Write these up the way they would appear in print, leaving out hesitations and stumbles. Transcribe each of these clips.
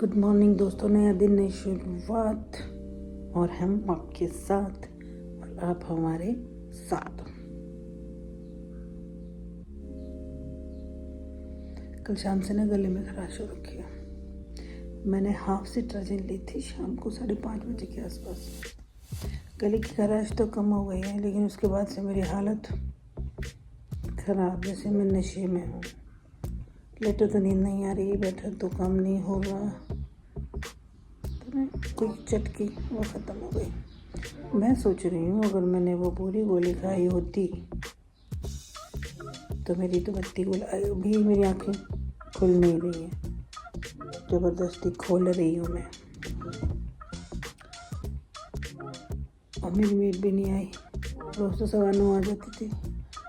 Good morning दोस्तों, नया दिन नई शुरुआत और हम आपके साथ और आप हमारे साथ। कल शाम से ना गले में खराश हो रखी है। मैंने हाफ सिट्राजिन ली थी शाम को 5:30 बजे के आसपास। गले की खराश तो कम हो गई है, लेकिन उसके बाद से मेरी हालत खराब, जैसे मैं नशे में हूँ। लेटो तो नींद नहीं आ रही, बैठा तो काम नहीं हो रहा। कोई चटकी वो ख़त्म हो गई। मैं सोच रही हूँ अगर मैंने वो पूरी गोली खाई होती तो मेरी तो बत्ती भी मेरी आँखें खुल नहीं रही है, ज़बरदस्ती खोल रही हूँ मैं। और मेरी मेट भी नहीं आई। रोज़ तो 9:15 आ जाती थी,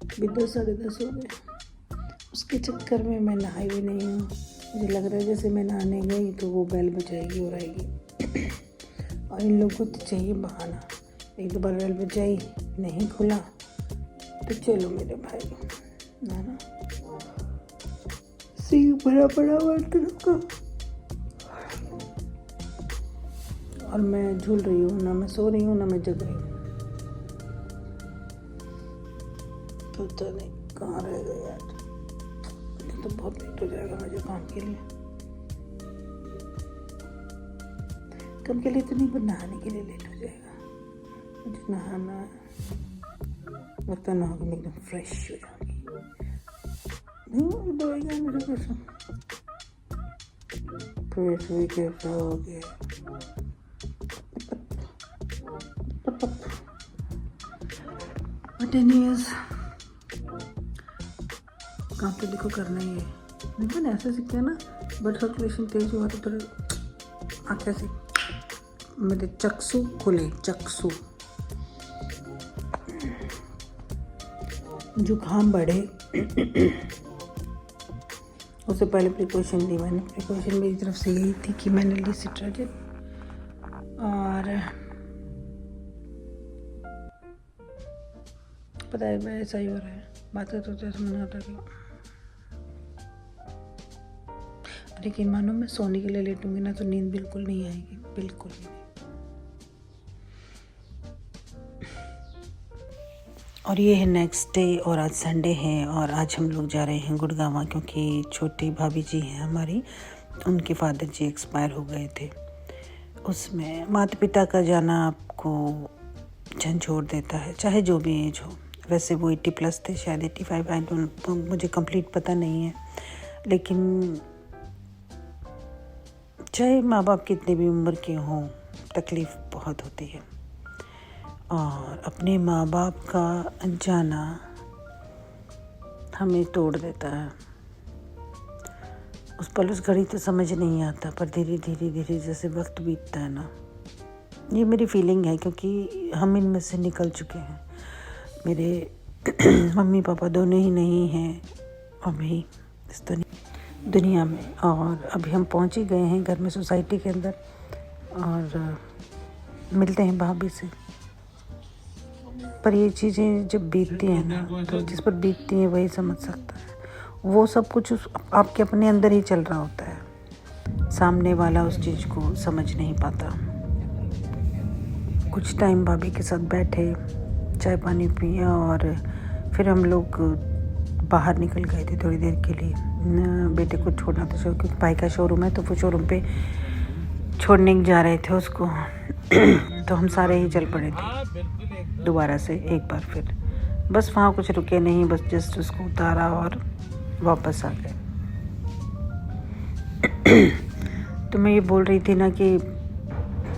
अभी 10 साढ़े 10 हो गए। उसके चक्कर में मैं नहाई भी नहीं हूँ। मुझे लग रहा है जैसे मैं नहाने गई तो वो बेल बजाएगी और आएगी। और इन लोगों को तो चाहिए बहाना। एक दो बार बेल बजाई, नहीं खुला तो चलो मेरे भाई ना सिंह बड़ा बड़ा बर्तन का। और मैं झूल रही हूँ, ना मैं सो रही हूँ ना मैं जग रही हूँ। पता नहीं कहाँ रह गए यार। तो बहुत लेट हो जाएगा मुझे काम के लिए तो नहीं, पर नहाने के लिए लेट हो जाएगा। मुझे नहाना लगता ना होगा, मैं एकदम फ्रेश हो जाऊंगी। नहीं दवाई मुझे कैसा फ्रेश हुई, कैसा हो गया। बट एनीवेज काम तो देखो करना ही है। लेकिन ऐसे सीखते हैं ना, ब्लड सर्कुलेशन तेज हुआ तो थोड़े आँखें से मेरे चक्षु खुले, चक्षु। जुकाम बढ़े उससे पहले प्रिकॉशन ली मैंने। प्रिकॉशन मेरी तरफ से यही थी कि मैंने ली सिट्राजिन। और पता है ऐसा ही हो रहा है, बातें तो जैसे मना रही। लेकिन मानो मैं सोने के लिए लेटूंगी ना तो नींद बिल्कुल नहीं आएगी, बिल्कुल नहीं। और ये है नेक्स्ट डे और आज संडे है और आज हम लोग जा रहे हैं गुड़गांव, क्योंकि छोटी भाभी जी हैं हमारी, उनके फादर जी एक्सपायर हो गए थे। उसमें माता पिता का जाना आपको झंझोड़ देता है, चाहे जो भी एज हो। वैसे वो 80+ थे, शायद 85, आई डोंट, मुझे कंप्लीट पता नहीं है। लेकिन चाहे माँ बाप कितने भी उम्र के हों, तकलीफ़ बहुत होती है। और अपने माँ बाप का जाना हमें तोड़ देता है। उस पल उस घड़ी तो समझ नहीं आता, पर धीरे धीरे धीरे जैसे वक्त बीतता है ना, ये मेरी फीलिंग है, क्योंकि हम इनमें से निकल चुके हैं। मेरे मम्मी पापा दोनों ही नहीं हैं अभी इस दुनिया में। और अभी हम पहुंच ही गए हैं घर में, सोसाइटी के अंदर, और मिलते हैं भाभी से। पर ये चीज़ें जब बीतती हैं ना, तो जिस पर बीतती हैं वही समझ सकता है। वो सब कुछ आपके अपने अंदर ही चल रहा होता है, सामने वाला उस चीज़ को समझ नहीं पाता। कुछ टाइम भाभी के साथ बैठे, चाय पानी पिया और फिर हम लोग बाहर निकल गए थे थोड़ी देर के लिए। बेटे को छोड़ना था, क्योंकि भाई का शोरूम है, तो वो शोरूम पे छोड़ने जा रहे थे उसको। तो हम सारे ही चल पड़े थे दोबारा से एक बार फिर। बस वहाँ कुछ रुके नहीं, बस जस्ट उसको उतारा और वापस आ गए। तो मैं ये बोल रही थी ना कि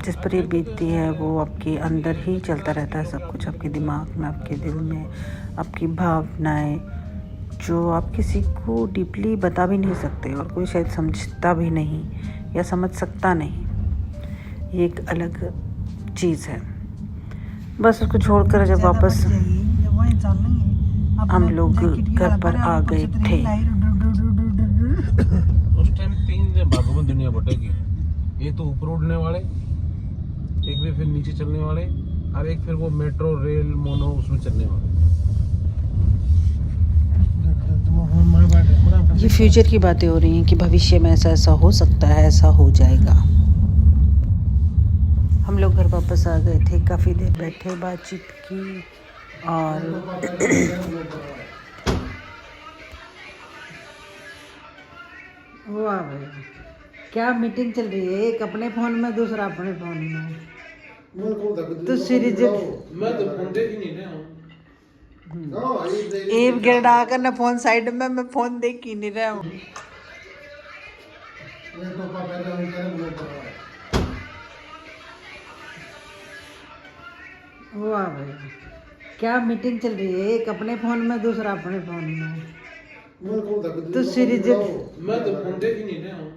जिस पर ये बीतती है वो आपके अंदर ही चलता रहता है सब कुछ, आपके दिमाग में, आपके दिल में, आपकी भावनाएं, जो आप किसी को डीपली बता भी नहीं सकते और कोई शायद समझता भी नहीं या समझ सकता नहीं। ये एक अलग चीज़ है। बस उसको छोड़कर जब वापस हम लोग घर पर आ गए थे, उस टाइम 3 भागों में दुनिया बटेगी। एक तो ऊपर उड़ने वाले, एक भी फिर नीचे चलने वाले, और एक फिर वो मेट्रो रेल मोनो उसमें चलने वाले। ये फ्यूचर की बातें हो रही हैं कि भविष्य में ऐसा ऐसा हो सकता है, ऐसा हो जाएगा। हम लोग घर वापस आ गए थे, काफ़ी देर बैठे, बातचीत की और वाह भाई क्या मीटिंग चल रही है, एक अपने फ़ोन में दूसरा अपने फ़ोन में। तो सीरीज मैं तो फोन देख ही नहीं रहा हूँ। एक गिरडा कर ना फोन साइड में, मैं फोन देख ही नहीं रहा हूँ। वाह भाई क्या मीटिंग चल रही है, एक अपने फोन में दूसरा अपने फोन में। तो सीरीज मैं तो फोन देख ही नहीं रहा हूँ।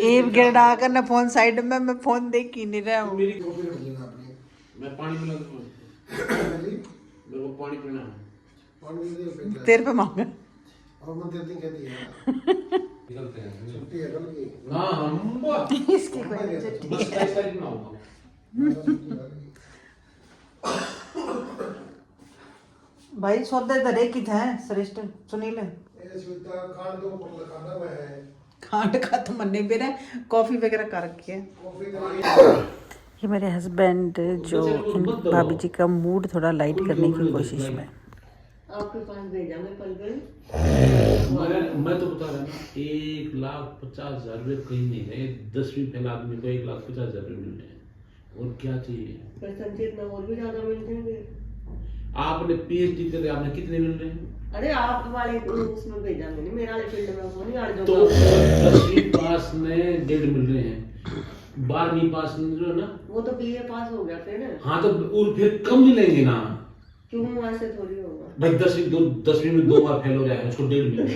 एक गिरडा कर ना फोन साइड में, मैं फोन देख ही नहीं रहा हूँ। मैं पानी पिला दूँ मेरे को पानी पीना है। तेरे पे मांगा निकलते हैं ना हम इसकी कोई छुट्टी बस 27 तारीख में आऊंगा। भाई सौदे दरे की था श्रेष्ठ सुनील खांड का तो मन नहीं बेरा, कॉफी वगैरह कर रखी है। ये मेरे हस्बैंड जो इन भाभी जी का मूड थोड़ा लाइट करने की कोशिश में। आपके पास भेजा मैं पल गई। मैं तो बता रहा ना 1,50,000 रुपये कहीं नहीं है। 10वीं फेल आदमी को 1,50,000 रुपये मिल रहे हैं और क्या चाहिए। संचित में और भी ज्यादा मिल जाएंगे। आपने पीएचडी करे, आपने कितने मिल रहे हैं? अरे आप वाले उसमें भेजा मैंने, मेरा वाले फील्ड में वो नहीं आड़ जो तो 10वीं पास में 1.5 मिल रहे हैं, 12वीं पास में जो है ना वो तो बीए पास हो गया फिर ना। हाँ तो और फिर कम मिलेंगे ना। क्यों वैसे थोड़ी होगा भाई 10वीं में 2 बार फेल हो जाएगा, उसको 1.5 मिलेंगे।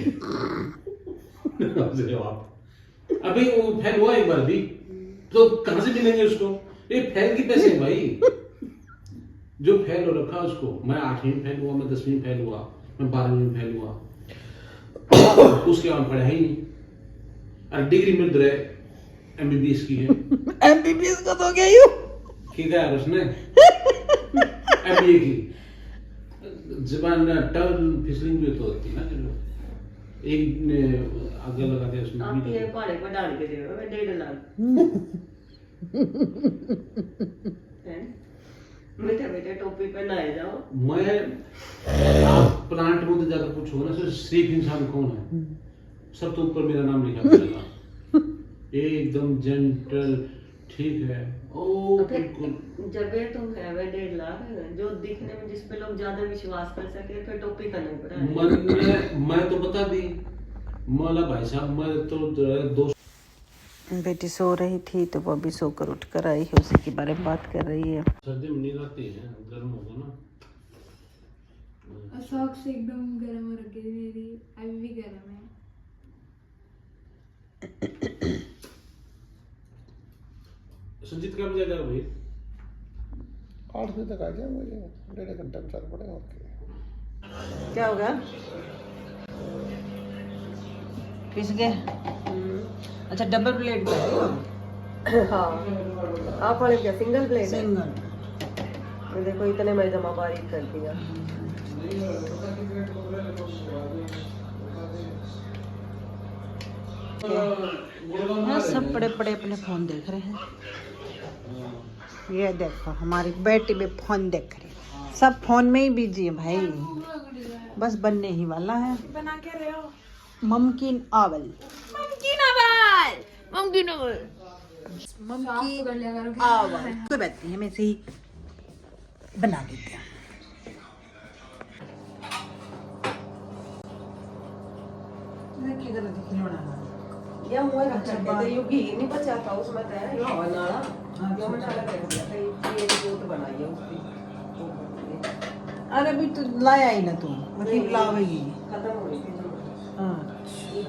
अभी वो फेल हुआ एक बार भी तो कहां से मिलेंगे उसको? ये फेल के पैसे हैं भाई। जो फेल हो रखा उसको, मैं 8वीं में फेल हुआ, मैं 10वीं में फेल हुआ, मैं 12वीं में फेल हुआ, उसके बाद पढ़ा ही नहीं। और डिग्री मिल रहा है एमबीबीएस की है। एमबीबीएस का तो क्या यू किया है उसने एमबीए की जबान टर्न फिसलिंग भी तो होती है ना, एक ने आगे लगा दिया उसने। आप ये पहाड़े पर डाल के दे मैं 1.5 लाख बेटा बेटा टोपी पहनाए जाओ। मैं आप प्लांट में तो जाकर पूछो ना सर सिर्फ इंसान कौन है, सब तो ऊपर मेरा नाम लिखा मिलेगा। एकदम जेंटल ठीक है ओ बिल्कुल। जब ये तो है वह 1.5 लाख जो दिखने में जिस पे लोग ज्यादा विश्वास कर सके फिर टोपी करना पड़ा है। मैं तो बता दी मौला भाई साहब, मैं तो दोस्त बेटी सो रही थी तो वो अभी सोकर उठ कर आई है, उसी के बारे में बात कर रही है। सर्दी में नींद आती है, गर्म होगा ना। सॉक्स एकदम गर्म हो रखी थी मेरी, अभी भी गर्म है। संजीत कब जाएगा भाई? 8 बजे तक आ गया, मुझे 1.5 घंटा में चल पड़ेगा। और क्या होगा किसके? अच्छा डबल प्लेट का हाँ आप वाले क्या सिंगल प्लेट है? सिंगल। देखो इतने में जमा बारीक कर दिया। हाँ सब बड़े बड़े अपने फोन देख रहे हैं। ये देखो हमारी बेटी भी फोन देख रही है, सब फोन में ही बिजी है भाई, बस बनने ही वाला है। बना के रहे हो? ममकीन आवल ममकीन आवाज, ममकीन आवाज। ममकीन कर लिया करो। आवल तो बैठती है, मैं से ही बना देते हैं। किधर खिलौना या मुझे रखा है तो युगी नहीं बचा था उसमें तो है हवा नाला जो मैं डाला कर दिया था ये बोट बनाई है उसकी। अरे अभी तो लाया ही ना तू, मतलब लावेगी। खत्म हो गई थी जो। हाँ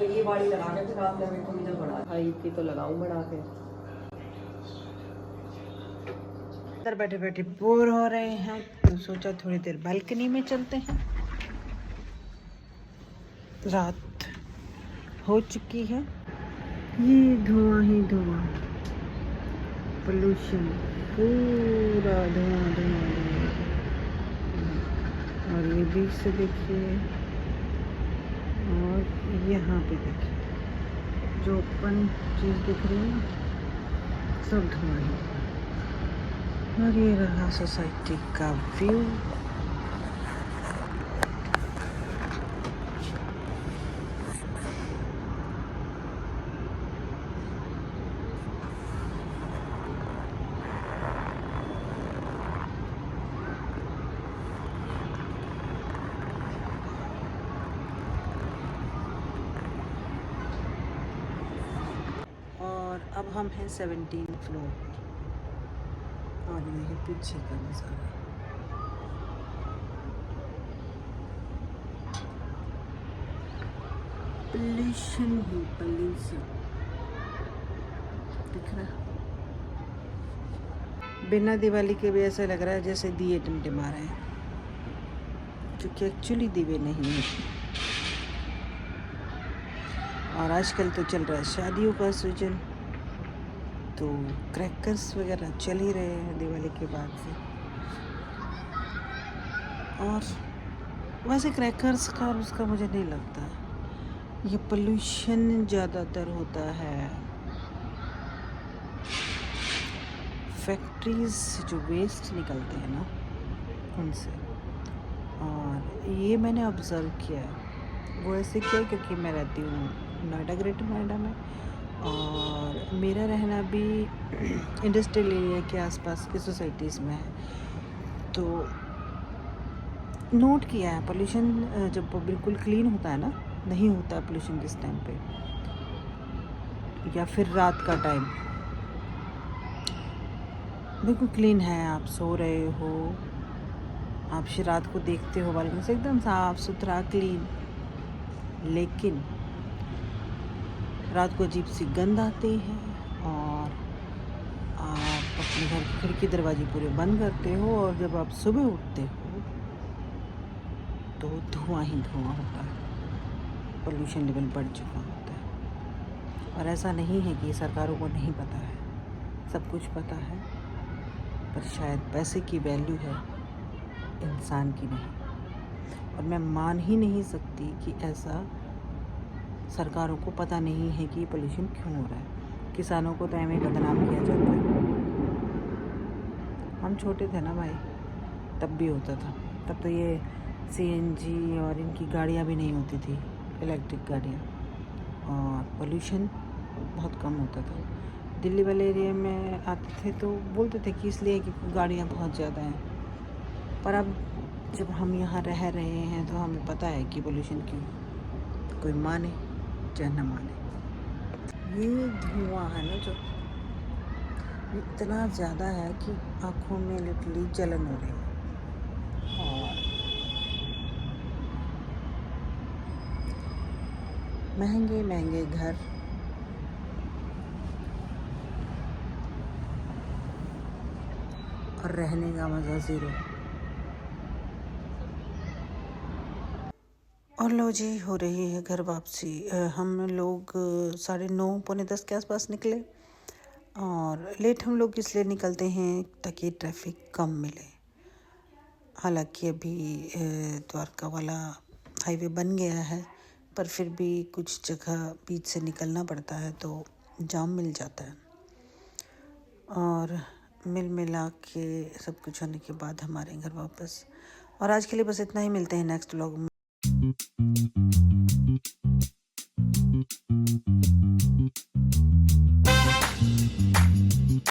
ये बाड़ी लगा के फिर आपने मेरे को इधर बढ़ा भाई की तो लगाऊं बढ़ा के। अंदर बैठे बैठे बोर हो रहे हैं तो सोचा थोड़ी देर बालकनी में चलते हैं। रात हो चुकी है, ये धुआं ही धुआं, पोल्यूशन पूरा धुआं धुआं धुआं। और ये बीच से देखिए और यहाँ पे देखिए जो ओपन चीज़ दिख रही है सब धुआं ही। और ये रहा सोसाइटी का व्यू। और अब हम हैं 17 फ्लोर और ये पीछे का नज़ारा। पोल्यूशन ही पोल्यूशन दिख रहा। बिना दिवाली के भी ऐसा लग रहा है जैसे दिए टिमटिमा रहे हैं, क्योंकि एक्चुअली दिवे नहीं है। और आजकल तो चल रहा है शादियों का सीजन, तो क्रैकर्स वगैरह चल ही रहे हैं दिवाली के बाद से। और वैसे क्रैकर्स का और उसका मुझे नहीं लगता, ये पोल्यूशन ज़्यादातर होता है फैक्ट्रीज से जो वेस्ट निकलते हैं ना उनसे। और ये मैंने ऑब्ज़र्व किया है। वो ऐसे किया क्योंकि मैं रहती हूँ नोएडा, ग्रेटर नोएडा में, और मेरा रहना भी इंडस्ट्रियल एरिया के आसपास की सोसाइटीज़ में है। तो नोट किया है पोल्यूशन जब वो बिल्कुल क्लीन होता है ना, नहीं होता पोल्यूशन जिस टाइम पे, या फिर रात का टाइम बिल्कुल क्लीन है, आप सो रहे हो, आप रात को देखते हो बालकनी से एकदम साफ सुथरा क्लीन, लेकिन रात को अजीब सी गंध आती है और आप अपने घर की खिड़की दरवाजे पूरे बंद करते हो, और जब आप सुबह उठते हो तो धुआं ही धुआं होता है, पोल्यूशन लेवल बढ़ चुका होता है। और ऐसा नहीं है कि सरकारों को नहीं पता है, सब कुछ पता है, पर शायद पैसे की वैल्यू है, इंसान की नहीं। और मैं मान ही नहीं सकती कि ऐसा सरकारों को पता नहीं है कि पोल्यूशन क्यों हो रहा है। किसानों को तो ऐਵੇਂ बदनाम किया जाता है। हम छोटे थे ना भाई, तब भी होता था। तब तो ये सीएनजी और इनकी गाड़ियाँ भी नहीं होती थी, इलेक्ट्रिक गाड़ियाँ, और पोल्यूशन बहुत कम होता था। दिल्ली वाले एरिया में आते थे तो बोलते थे कि इसलिए कि गाड़ियाँ बहुत ज़्यादा हैं, पर अब जब हम यहाँ रह रहे हैं तो हमें पता है कि पोल्यूशन क्यों, कोई माने चाहे न माने। ये धुआं है ना जो इतना ज़्यादा है कि आँखों में लिटरली जलन हो रही है। और महंगे महंगे घर, और रहने का मज़ा ज़ीरो। और लो जी, हो रही है घर वापसी। हम लोग 9:30 पौने 10 के आसपास निकले, और लेट हम लोग इसलिए निकलते हैं ताकि ट्रैफिक कम मिले। हालांकि अभी द्वारका वाला हाईवे बन गया है, पर फिर भी कुछ जगह बीच से निकलना पड़ता है तो जाम मिल जाता है। और मिल मिला के सब कुछ होने के बाद हमारे घर वापस। और आज के लिए बस इतना ही, मिलते हैं नेक्स्ट व्लॉग में।